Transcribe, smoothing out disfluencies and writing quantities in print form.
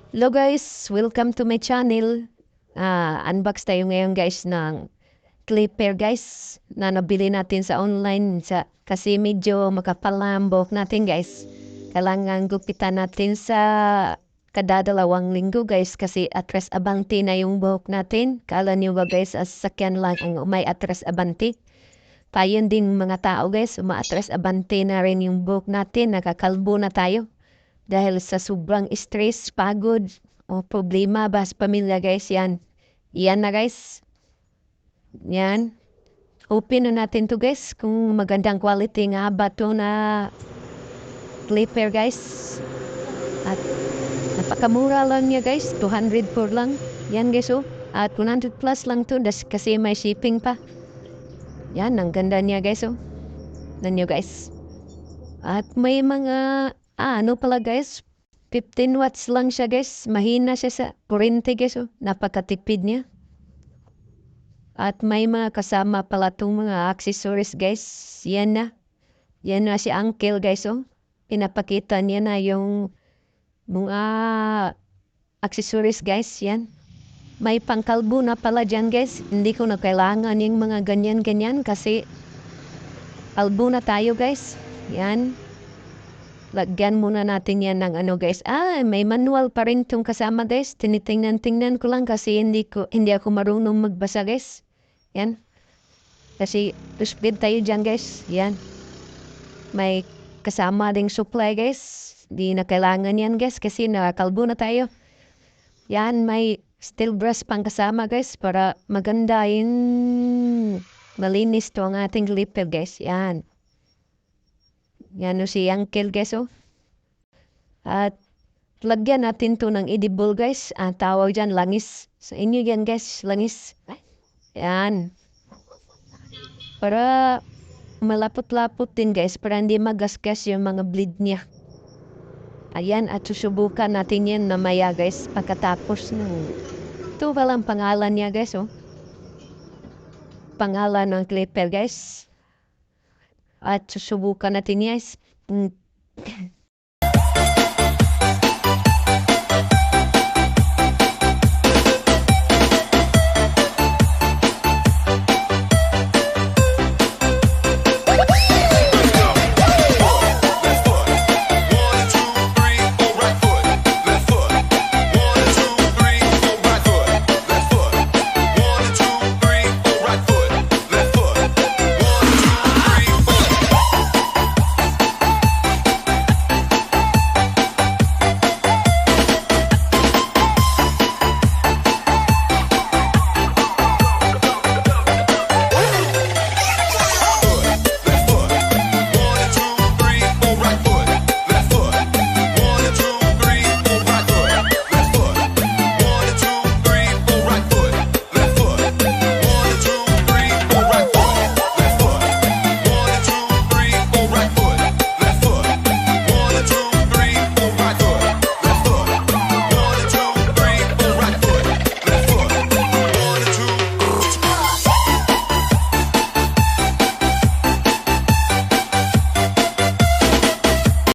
Hello guys, welcome to my channel. Unbox tayo ngayon guys ng clipper guys na nabili natin sa online kasi medyo makapalambok natin guys. Kailangan gupitan natin sa kadadalawang linggo guys kasi atras abanti na yung buhok natin. Kala niyo ba guys as sakyan lang ang may atras abanti? Tayo din mga tao guys, umaatras abanti na rin yung buhok natin, nakakalbo na tayo. Dahil sa sobrang stress, pagod, o problema ba sa pamilya guys, yan. Yan na guys. Yan. Open na natin to guys kung magandang quality nga ba to na clipper guys. At napakamura lang niya guys, 204 lang. Yan guys oh. At 100 plus lang to kasi may shipping pa. Yan, ang ganda niya guys oh. Nanyo guys. At may mga ano pala guys, 15 watts lang siya guys. Mahina siya sa kurente guys. Oh. Napakatipid niya. At may mga kasama pala itong mga accessories guys. Yan na. Yan na si Uncle guys. Oh. Pinapakita niya na yung mga accessories guys. Yan. May pangkalbo na pala dyan guys. Hindi ko na kailangan yung mga ganyan-ganyan kasi kalbo na tayo guys. Yan. Lagyan muna natin yan ng ano guys. May manual pa rin itong kasama guys. Tinitingnan-tingnan ko lang kasi hindi ako marunong magbasa guys. Yan. Kasi speed tayo dyan guys. Yan. May kasama ding supply guys. Di na kailangan yan guys kasi nakakalbo na tayo. Yan. May steel brush pang kasama guys para maganda yung malinis to ang ating clipper guys. Yan. Yan o si Uncle guys oh. At lagyan natin to ng edible guys. Tawag dyan langis. Sa inyo yan guys, langis. Yan. Para malapot-lapot din guys. Para hindi magasgas yung mga bleed niya. Ayan, at susubukan natin yan mamaya guys. Pagkatapos ng... Ito walang pangalan niya guys oh. Pangalan ng clipper guys. At susubukan natin guys.